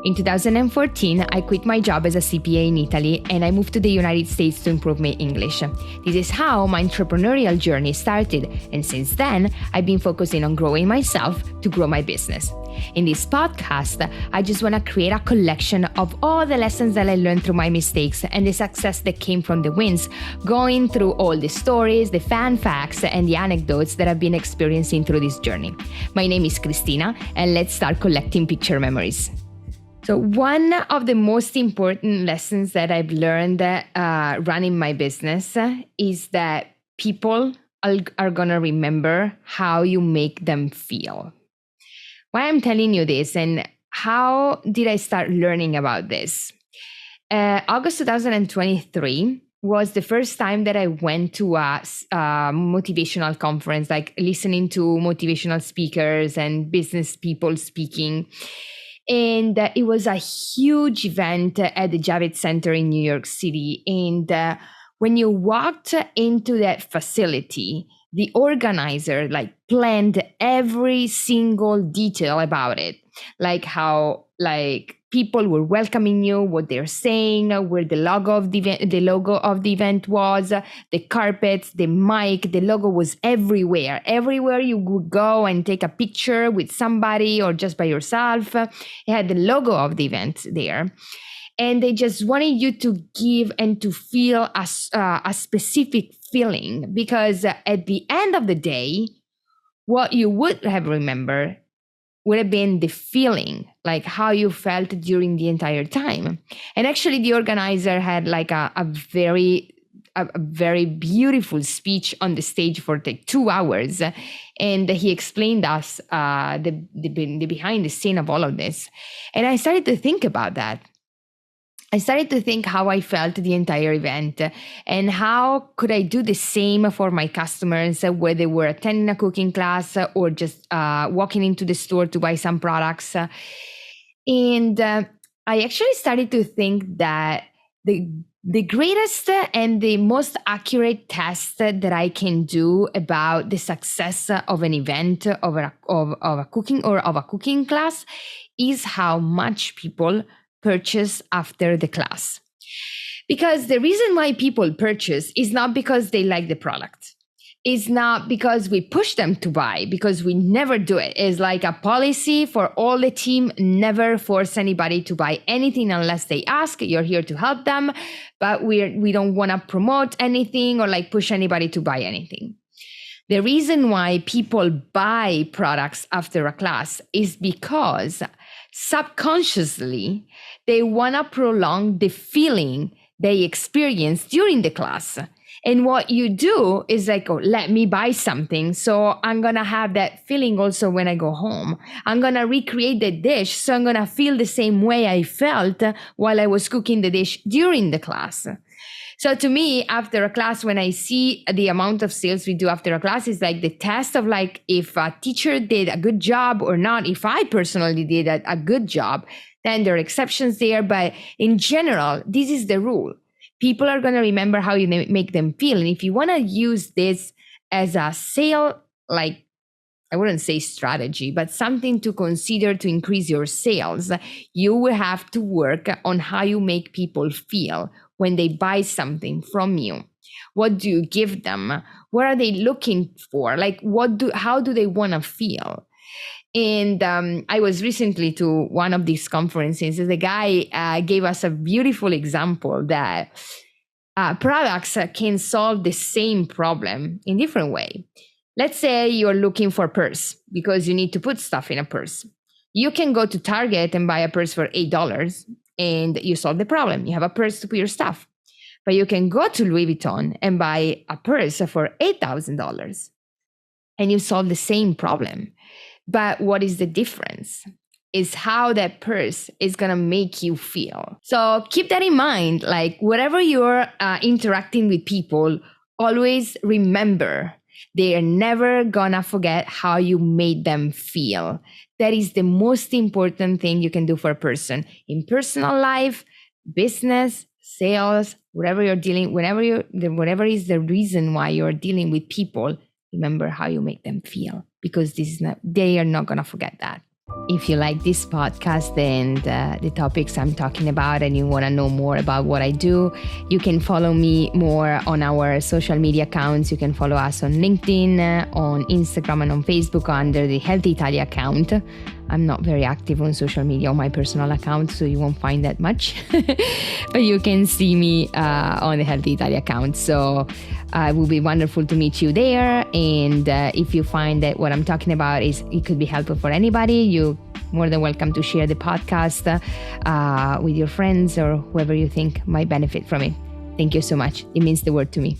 In 2014, I quit my job as a CPA in Italy and I moved to the United States to improve my English. This is how my entrepreneurial journey started, and since then, I've been focusing on growing myself to grow my business. In this podcast, I just want to create a collection of all the lessons that I learned through my mistakes and the success that came from the wins, going through all the stories, the fun facts, and the anecdotes that I've been experiencing through this journey. My name is Cristina, and let's start collecting picture memories. So one of the most important lessons that I've learned running my business is that people are going to remember how you make them feel. Why I'm telling you this and how did I start learning about this? August 2023 was the first time that I went to a motivational conference, like listening to motivational speakers and business people speaking. And it was a huge event at the Javits Center in New York City. And when you walked into that facility, the organizer planned every single detail about it, like how people were welcoming you, what they're saying, where the logo of the event was, the carpets, the mic, the logo was everywhere. Everywhere you would go and take a picture with somebody or just by yourself, it had the logo of the event there. And they just wanted you to give and to feel a specific feeling, because at the end of the day, what you would have remembered would have been the feeling, like how you felt during the entire time. And actually the organizer had a very beautiful speech on the stage for 2 hours. And he explained us the behind the scene of all of this. And I started to think about that. I started to think how I felt the entire event and how could I do the same for my customers, whether they were attending a cooking class or just walking into the store to buy some products. And I actually started to think that the greatest and the most accurate test that I can do about the success of an event, of a cooking class, is how much people purchase after the class. Because the reason why people purchase is not because they like the product. It's not because we push them to buy, because we never do it. It's like a policy for all the team: never force anybody to buy anything unless they ask. You're here to help them, but we don't want to promote anything or push anybody to buy anything. The reason why people buy products after a class is because subconsciously they want to prolong the feeling they experienced during the class. And what you do is let me buy something, so I'm going to have that feeling also when I go home. I'm going to recreate the dish, so I'm going to feel the same way I felt while I was cooking the dish during the class. So to me, after a class, when I see the amount of sales we do after a class, is the test of if a teacher did a good job or not. If I personally did a good job, then there are exceptions there. But in general, this is the rule. People are going to remember how you make them feel. And if you want to use this as a sale, I wouldn't say strategy, but something to consider to increase your sales, you will have to work on how you make people feel when they buy something from you. What do you give them? What are they looking for? How do they want to feel? And I was recently to one of these conferences. The guy gave us a beautiful example that products can solve the same problem in different way. Let's say you're looking for a purse because you need to put stuff in a purse. You can go to Target and buy a purse for $8 and you solve the problem. You have a purse to put your stuff. But you can go to Louis Vuitton and buy a purse for $8,000 and you solve the same problem. But what is the difference? Is how that purse is going to make you feel. So keep that in mind. Whatever you're interacting with people, always remember they are never gonna forget how you made them feel. That is the most important thing you can do for a person in personal life, business, sales, whatever you're dealing, whatever is the reason why you're dealing with people, remember how you make them feel, because they are not gonna forget that. If you like this podcast and the topics I'm talking about and you want to know more about what I do, you can follow me more on our social media accounts. You can follow us on LinkedIn, on Instagram and on Facebook under the Healthy Italy account. I'm not very active on social media on my personal account, so you won't find that much. But you can see me on the Healthy Italy account. So it will be wonderful to meet you there. And if you find that what I'm talking about it could be helpful for anybody, you're more than welcome to share the podcast with your friends or whoever you think might benefit from it. Thank you so much. It means the world to me.